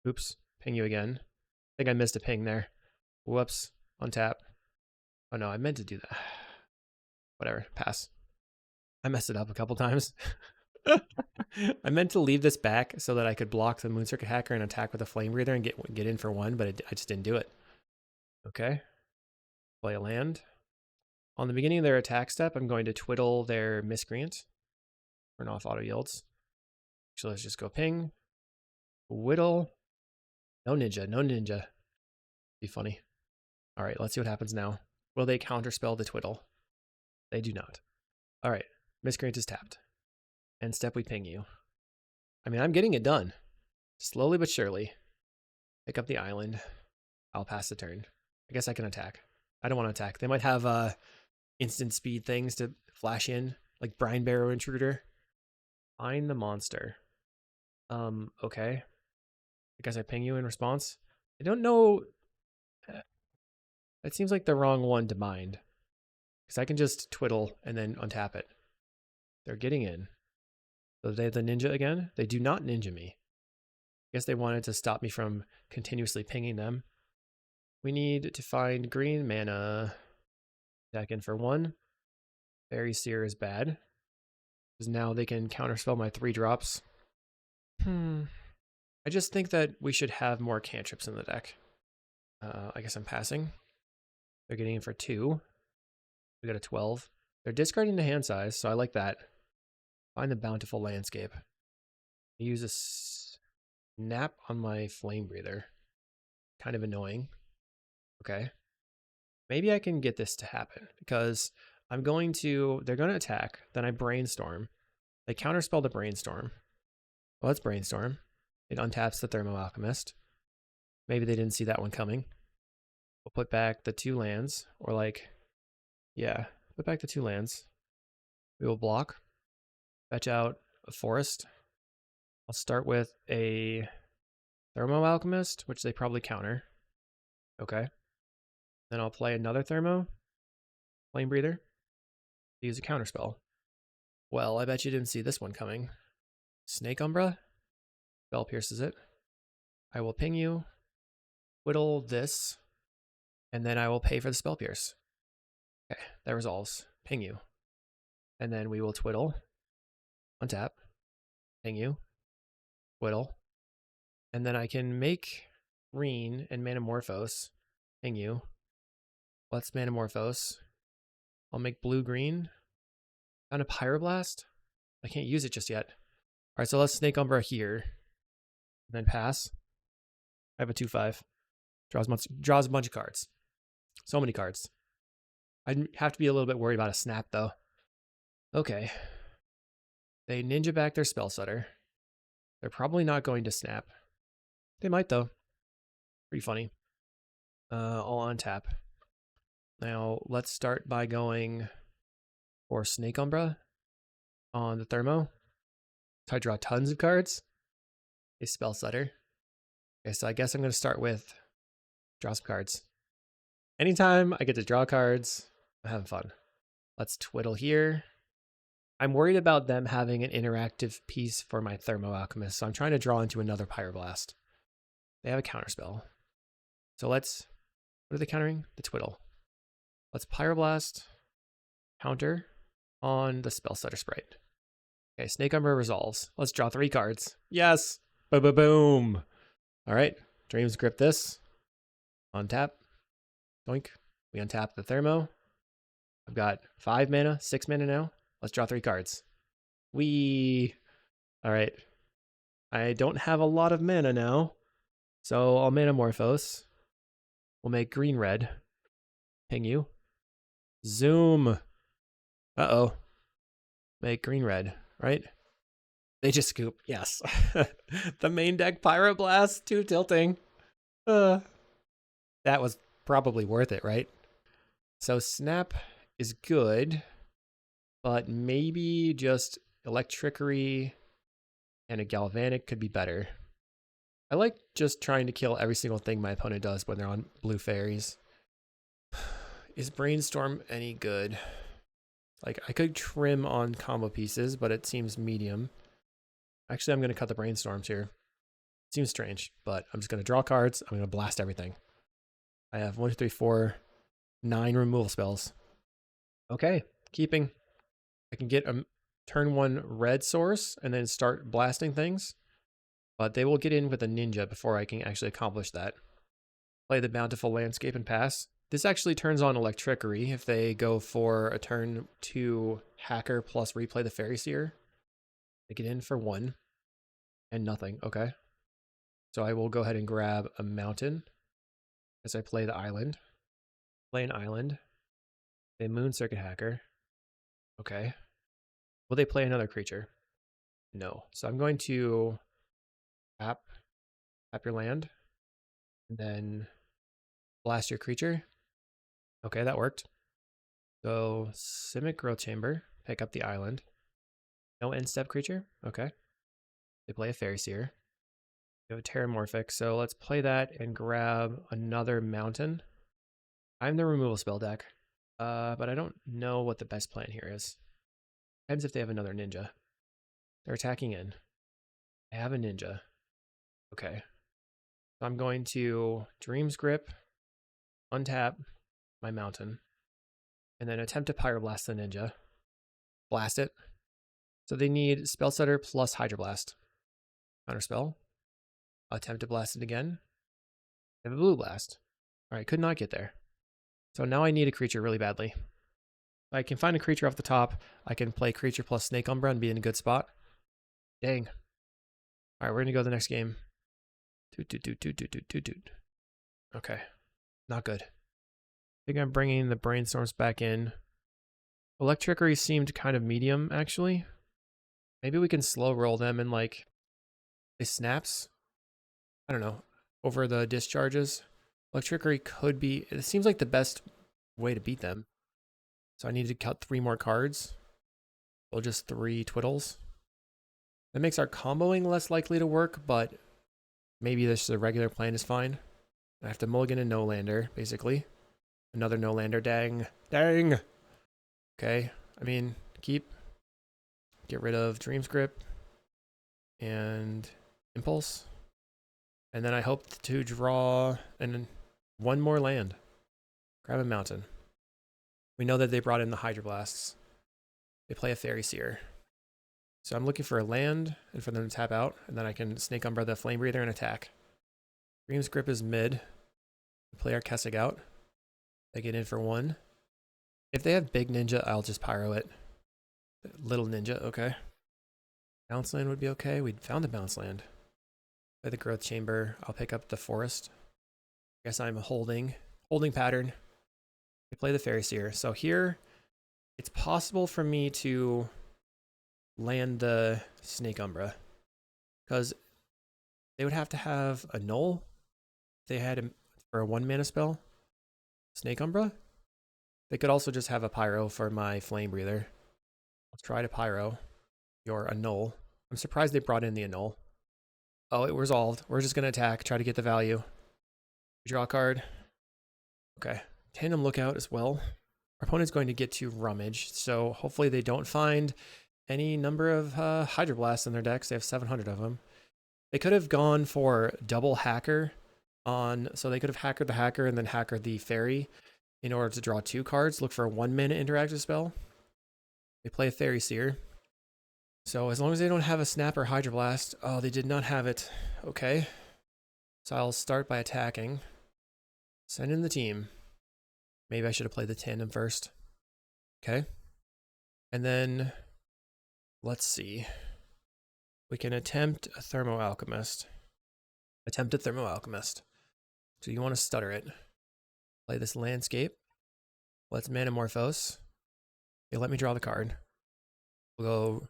Oops, ping you again. I think I missed a ping there. Whoops, untap. Oh no, I meant to do that. Whatever, pass. I messed it up a couple times. I meant to leave this back so that I could block the Moon Circuit Hacker and attack with a Flame Breather and get in for 1, but I just didn't do it. Okay. Play a land. On the beginning of their attack step, I'm going to twiddle their Miscreant. Turn off auto yields. So let's just go ping. Whittle. No ninja, no ninja. Be funny. All right, let's see what happens now. Will they counterspell the twiddle? They do not. All right, Miscreant is tapped. End step, we ping you. I mean, I'm getting it done. Slowly but surely. Pick up the island. I'll pass the turn. I guess I can attack. I don't want to attack. They might have instant speed things to flash in, like Brine Barrow Intruder. Find the monster. Okay. I guess I ping you in response. I don't know. That seems like the wrong one to mind. Because I can just twiddle and then untap it. They're getting in. So they have the ninja again. They do not ninja me. I guess they wanted to stop me from continuously pinging them. We need to find green mana. Attack in for 1. Fairy Seer is bad. Because now they can counterspell my 3 drops. I just think that we should have more cantrips in the deck. I guess I'm passing. They're getting in for 2. We got a 12. They're discarding the hand size, so I like that. Find the Bountiful Landscape. I use a snap on my Flame Breather. Kind of annoying. Okay. Maybe I can get this to happen because they're going to attack. Then I Brainstorm. They counterspell the Brainstorm. Well, let's Brainstorm. It untaps the Thermo-Alchemist. Maybe they didn't see that one coming. We'll put back the 2 lands, or like, yeah, put back the 2 lands. We will block. Fetch out a forest. I'll start with a Thermo-Alchemist, which they probably counter. Okay. Then I'll play another Thermo. Flame Breather. Use a counterspell. Well, I bet you didn't see this one coming. Snake Umbra. Spell pierces it. I will ping you. Whittle this. And then I will pay for the spell pierce. Okay, that resolves. Ping you. And then we will twiddle. untap, hang you, Twiddle, and then I can make green and manamorphose, hang you. Let's manamorphose. I'll make blue-green. Found a pyroblast? I can't use it just yet. All right, so let's Snake Umbra here. And then pass. I have a 2/5. Draws a bunch of cards. So many cards. I'd have to be a little bit worried about a snap, though. Okay. They ninja back their spell setter. They're probably not going to snap. They might, though. Pretty funny. I'll untap. Now, let's start by going for Snake Umbra on the thermo. So I draw tons of cards. A spell setter. Okay, so I guess I'm going to start with draw some cards. Anytime I get to draw cards, I'm having fun. Let's Twiddle here. I'm worried about them having an interactive piece for my thermo-alchemist, so I'm trying to draw into another pyroblast. They have a counterspell. So let's, what are they countering? The Twiddle. Let's pyroblast counter on the spell setter sprite. Okay, Snake Umbra resolves. Let's draw 3 cards. Yes! Boom! All right, Dreams grip this. Untap. Doink. We untap the thermo. I've got 5 mana, 6 mana now. Let's draw 3 cards. All right. I don't have a lot of mana now, so I'll manamorphose. We'll make green-red. Ping you. Zoom. Uh-oh. Make green-red, right? They just scoop. Yes. The main deck Pyroblast, 2 tilting. That was probably worth it, right? So snap is good, but maybe just electrickery and a galvanic could be better. I like just trying to kill every single thing my opponent does when they're on blue fairies. Is Brainstorm any good? Like, I could trim on combo pieces, but it seems medium. Actually, I'm going to cut the Brainstorms here. Seems strange, but I'm just going to draw cards. I'm going to blast everything. I have 1, 2, 3, 4, 9 removal spells. Okay, keeping. I can get a turn 1 red source and then start blasting things, but they will get in with a ninja before I can actually accomplish that. Play the Bountiful Landscape and pass. This actually turns on Electrickery if they go for a turn 2 Hacker plus replay the Fairy Seer. They get in for 1 and nothing. Okay. So I will go ahead and grab a mountain as I play the island. Play an island. They Moon Circuit Hacker. Okay. Will they play another creature? No. So I'm going to tap your land, and then blast your creature. Okay, that worked. So Simic Growth Chamber, pick up the island. No end step creature. Okay. They play a Fairy Seer. We have a Terramorphic, so let's play that and grab another mountain. I'm the removal spell deck, but I don't know what the best plan here is. Depends if they have another ninja. They're attacking in. I have a ninja. Okay. So I'm going to Dreams Grip, untap my mountain, and then attempt to Pyroblast the ninja. Blast it. So they need Spell Setter plus Hydroblast. Counterspell. Attempt to blast it again. They have a Blue Blast. Alright, could not get there. So now I need a creature really badly. If I can find a creature off the top, I can play creature plus Snake Umbra and be in a good spot. Dang. Alright, we're gonna go to the next game. Okay. Not good. I think I'm bringing the Brainstorms back in. Electrickery seemed kind of medium, actually. Maybe we can slow roll them and, like, it snaps. I don't know. Over the discharges. Electrickery could be, it seems like the best way to beat them. So I need to cut 3 more cards. Well, just 3 Twiddles. That makes our comboing less likely to work, but maybe the regular plan is fine. I have to mulligan a no-lander, basically. Another no-lander, dang. Dang! Okay, I mean, get rid of Dreams Grip and Impulse. And then I hope to draw one more land. Grab a mountain. We know that they brought in the Hydroblasts. They play a Fairy Seer. So I'm looking for a land and for them to tap out, and then I can Snake Umbra the Flamebreather and attack. Dream's Grip is mid. Play our Kessig out. They get in for 1. If they have big ninja, I'll just pyro it. Little ninja, okay. Bounce land would be okay. We found the bounce land. Play the growth chamber. I'll pick up the forest. I guess I'm holding pattern. We play the Fairy Seer. So here, it's possible for me to land the Snake Umbra because they would have to have a null. They had him for a 1 mana spell. Snake Umbra. They could also just have a pyro for my Flame Breather. Let's try to pyro your annul. I'm surprised they brought in the annul. Oh, it resolved. We're just going to attack, try to get the value. Draw a card. Okay. Tandem Lookout as well. Our opponent's going to get to Rummage, so hopefully they don't find any number of Hydroblasts in their decks. They have 700 of them. They could have gone for double Hacker on, so they could have Hackered the Hacker and then Hackered the Fairy in order to draw 2 cards, look for a 1 mana interactive spell. They play a Fairy Seer. So as long as they don't have a Snap or Hydroblast, oh, they did not have it. Okay. So I'll start by attacking. Send in the team. Maybe I should have played the Tandem first. Okay. And then, let's see. We can attempt a Thermo-Alchemist. Attempt a Thermo-Alchemist. So you want to stutter it. Play this landscape. Let's manamorphose. Okay, let me draw the card. We'll go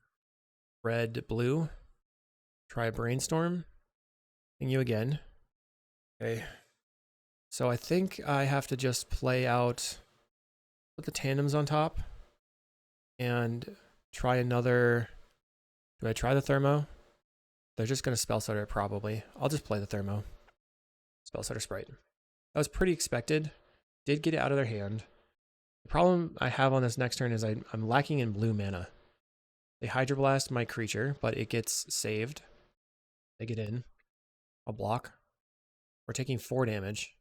red, blue. Try a brainstorm. Ping you again. Okay. So I think I have to just play out, put the tandems on top, and try another. Do I try the thermo? They're just going to spell stutter it probably. I'll just play the thermo. Spell stutter Sprite. That was pretty expected. Did get it out of their hand. The problem I have on this next turn is I'm lacking in blue mana. They Hydroblast my creature, but it gets saved. They get in. I'll block. We're taking 4 damage.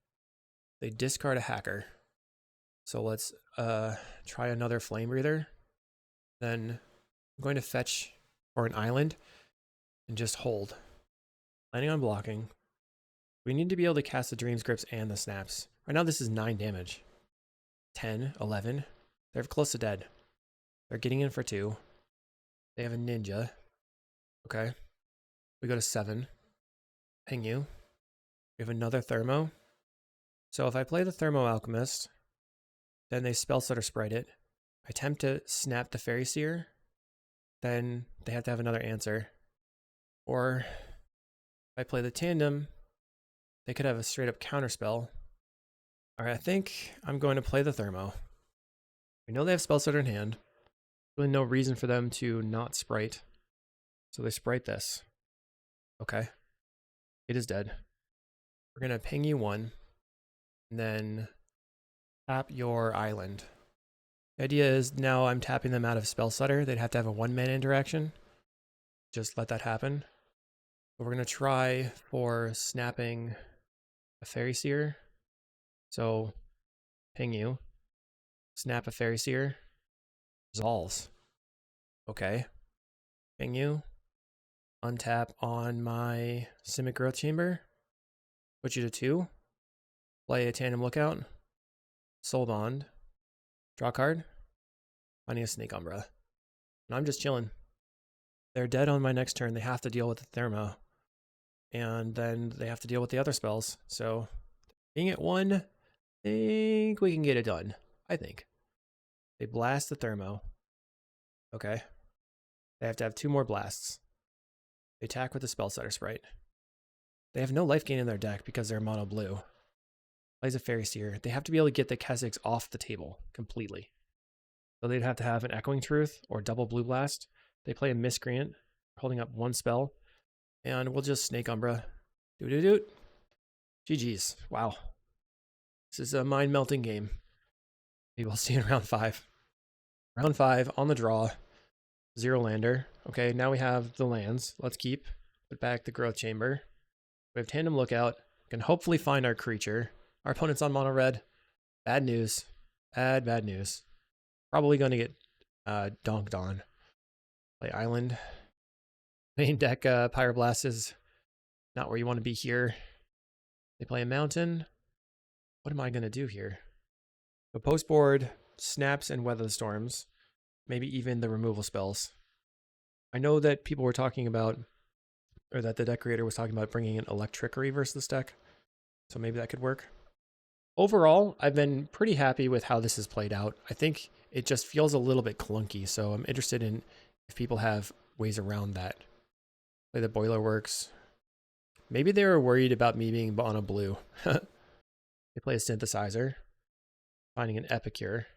They discard a Hacker. So let's try another Flame Breather. Then I'm going to fetch for an island and just hold. Planning on blocking. We need to be able to cast the Dreams Grips and the Snaps. Right now this is 9 damage. 10, 11. They're close to dead. They're getting in for 2. They have a ninja. Okay. We go to 7. Ping you. We have another thermo. So if I play the Thermo-Alchemist, then they spell stutter Sprite it. I attempt to snap the Fairy Seer, then they have to have another answer. Or if I play the Tandem, they could have a straight up counterspell. Alright, I think I'm going to play the Thermo. We know they have spell stutter in hand. Really no reason for them to not Sprite. So they Sprite this. Okay. It is dead. We're going to ping you 1. And then tap your island. The idea is now I'm tapping them out of spell stutter. They'd have to have a 1 mana interaction. Just let that happen. But we're going to try for snapping a Fairy Seer. So ping you. Snap a Fairy Seer. Resolves. Okay. Ping you. Untap on my Simic Growth Chamber. Put you to 2. Play a Tandem Lookout. Soul Bond. Draw a card. Finding a Snake Umbra. And I'm just chilling. They're dead on my next turn. They have to deal with the Thermo. And then they have to deal with the other spells. So, being at 1, I think we can get it done. I think. They blast the Thermo. Okay. They have to have 2 more blasts. They attack with the Spell Stutter Sprite. They have no life gain in their deck because they're mono blue. Plays a Fairy Seer. They have to be able to get the Kessigs off the table completely. So they'd have to have an Echoing Truth or double Blue Blast. They play a Miscreant, holding up 1 spell. And we'll just Snake Umbra. Doot. GG's. Wow. This is a mind-melting game. Maybe we'll see in round 5. Round 5 on the draw. 0 lander. Okay, now we have the lands. Let's keep. Put back the Growth Chamber. We have Tandem Lookout. We can hopefully find our creature. Our opponent's on mono red. Bad news. Bad news. Probably going to get donked on. Play island. Main deck Pyroblast is not where you want to be here. They play a mountain. What am I going to do here? The post board, snaps and weather storms, maybe even the removal spells. I know that people were talking about, or that the deck creator was talking about bringing in Electrickery versus this deck, so maybe that could work. Overall, I've been pretty happy with how this has played out. I think it just feels a little bit clunky, so I'm interested in if people have ways around that. Play the Boiler Works. Maybe they were worried about me being on a blue. They play a Synthesizer, finding an Epicure.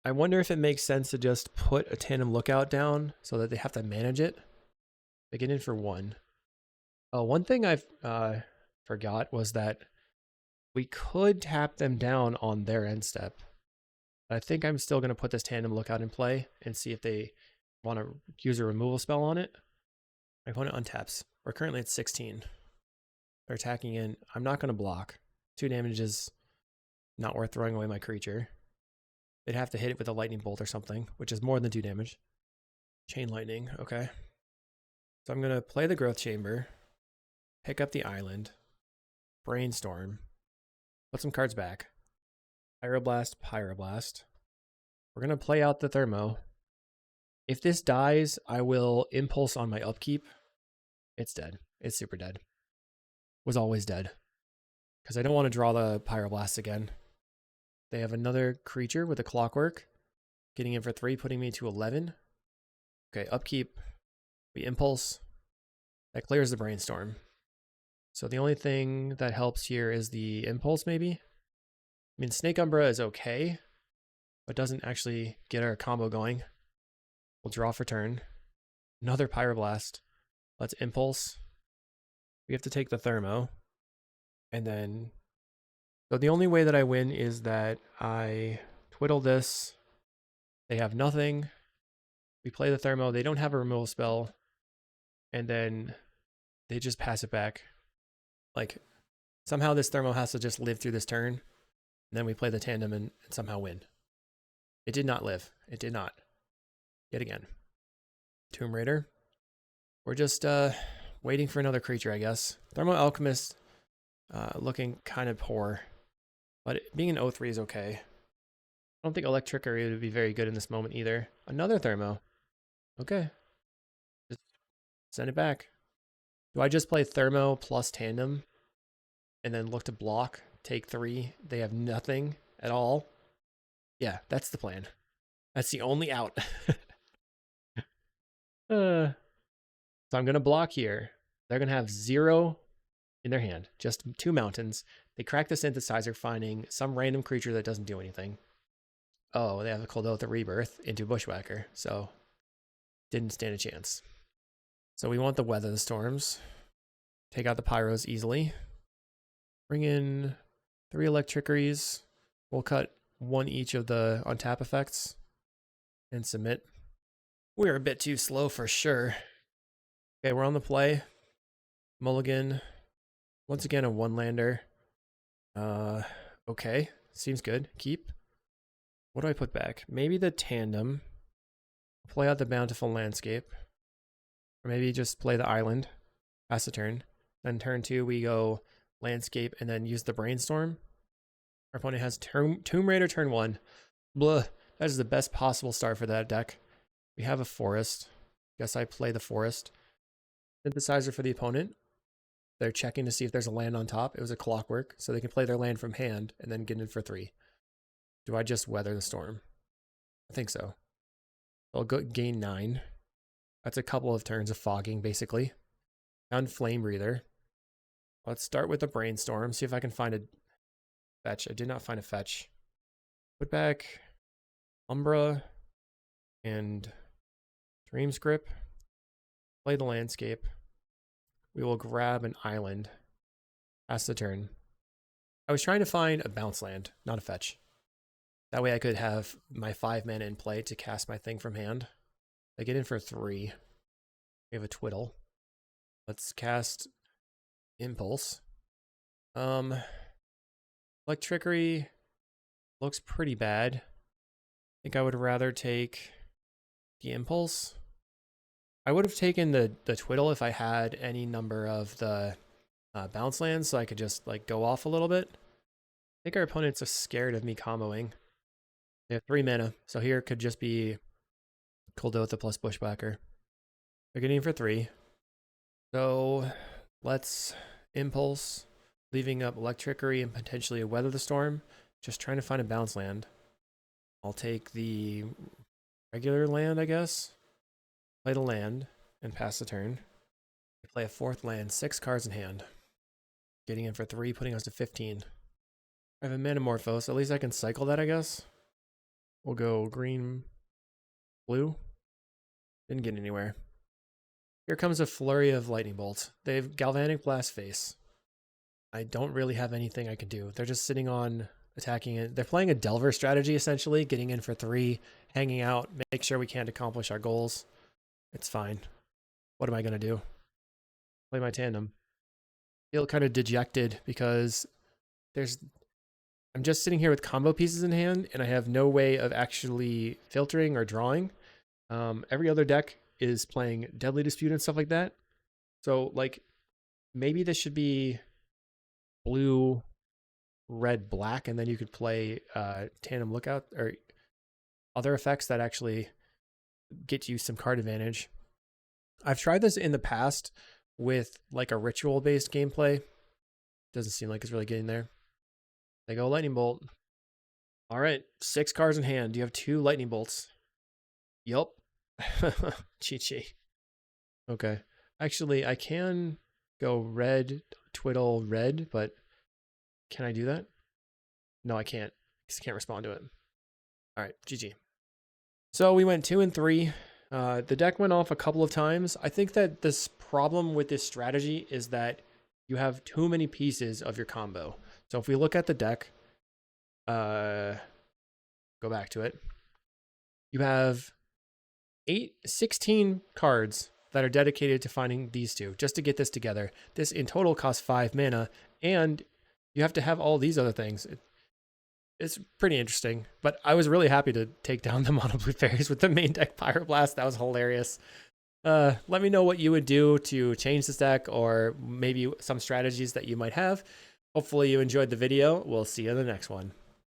I wonder if it makes sense to just put a Tandem Lookout down so that they have to manage it. They get in for 1. One thing I forgot was that we could tap them down on their end step. I think I'm still going to put this Tandem Lookout in play and see if they want to use a removal spell on it. My opponent untaps. We're currently at 16. They're attacking in. I'm not going to block. 2 damage is not worth throwing away my creature. They'd have to hit it with a lightning bolt or something, which is more than 2 damage. Chain lightning, okay. So I'm going to play the Growth Chamber, pick up the island, brainstorm, put some cards back. Pyroblast, Pyroblast. We're going to play out the Thermo. If this dies, I will impulse on my upkeep. It's dead. It's super dead. Was always dead. Because I don't want to draw the Pyroblast again. They have another creature with a Clockwork. Getting in for 3, putting me to 11. Okay, upkeep. We impulse. That clears the brainstorm. So the only thing that helps here is the impulse, maybe? I mean, Snake Umbra is okay, but doesn't actually get our combo going. We'll draw for turn. Another Pyroblast. Let's impulse. We have to take the Thermo. And then, so the only way that I win is that I twiddle this. They have nothing. We play the Thermo. They don't have a removal spell. And then they just pass it back. Like, somehow this Thermo has to just live through this turn. And then we play the Tandem and somehow win. It did not live. It did not. Yet again. Tomb Raider. We're just waiting for another creature, I guess. Thermo-alchemist looking kind of poor. But being an 0-3 is okay. I don't think Electrickery would be very good in this moment either. Another Thermo. Okay. Just send it back. Do I just play Thermo plus Tandem and then look to block, take 3? They have nothing at all. Yeah, that's the plan. That's the only out. So I'm going to block here. They're going to have 0 in their hand. Just 2 mountains. They crack the Synthesizer, finding some random creature that doesn't do anything. Oh, they have a Kuldotha Rebirth into Bushwhacker, so didn't stand a chance. So we want the Weather the Storms. Take out the Pyros easily. Bring in 3 Electrickeries. We'll cut 1 each of the untap effects and submit. We're a bit too slow for sure. Okay, we're on the play. Mulligan. Once again, a 1-lander. Okay, seems good. Keep. What do I put back? Maybe the Tandem. Play out the Bountiful Landscape. Or maybe just play the island. Pass the turn. Then turn 2, we go Landscape and then use the Brainstorm. Our opponent has Tomb Raider turn 1. Blah. That is the best possible start for that deck. We have a Forest. Guess I play the Forest. Synthesizer for the opponent. They're checking to see if there's a land on top. It was a Clockwork, so they can play their land from hand and then get in for 3. Do I just Weather the Storm? I think so. I'll go gain 9. That's a couple of turns of fogging, basically. Found Flamebreather. Let's start with the Brainstorm, see if I can find a fetch. I did not find a fetch. Put back Umbra and Dreamscript. Play the Landscape. We will grab an island. Pass the turn. I was trying to find a bounce land, not a fetch. That way I could have my 5 mana in play to cast my thing from hand. I get in for 3. We have a Twiddle. Let's cast Impulse. Electrickery looks pretty bad. I think I would rather take the Impulse. I would have taken the Twiddle if I had any number of the bounce lands, so I could just like go off a little bit. I think our opponents are scared of me comboing. They have 3 mana, so here could just be Kuldotha plus Bushwhacker. They're getting for 3. So let's Impulse, leaving up Electrickery and potentially a Weather the Storm. Just trying to find a bounce land. I'll take the regular land, I guess. Play the land and pass the turn. Play a 4th land, 6 cards in hand. Getting in for 3, putting us to 15. I have a manamorphose. At least I can cycle that, I guess. We'll go green, blue. Didn't get anywhere. Here comes a flurry of lightning bolts. They have Galvanic Blast face. I don't really have anything I can do. They're just sitting on attacking it. They're playing a Delver strategy, essentially, getting in for 3, hanging out, make sure we can't accomplish our goals. It's fine. What am I going to do? Play my tandem. Feel kind of dejected because I'm just sitting here with combo pieces in hand, and I have no way of actually filtering or drawing. Every other deck is playing Deadly Dispute and stuff like that. So, like, maybe this should be blue, red, black, and then you could play Tandem Lookout or other effects that actually get you some card advantage. I've tried this in the past with like a ritual-based gameplay. Doesn't seem like it's really getting there. They go Lightning Bolt. All right, 6 cards in hand. You have 2 Lightning Bolts. Yup. Chi. Okay. Actually, I can go red, Twiddle, red, but can I do that? No, I can't. I can't respond to it. All right, GG. So we went 2 and 3. The deck went off a couple of times. I think that this problem with this strategy is that you have too many pieces of your combo. So if we look at the deck, go back to it. You have 16 cards that are dedicated to finding these 2 just to get this together. This in total costs 5 mana, and you have to have all these other things. It's pretty interesting, but I was really happy to take down the mono blue fairies with the main deck Pyroblast. That was hilarious. Let me know what you would do to change this deck, or maybe some strategies that you might have. Hopefully you enjoyed the video. We'll see you in the next one.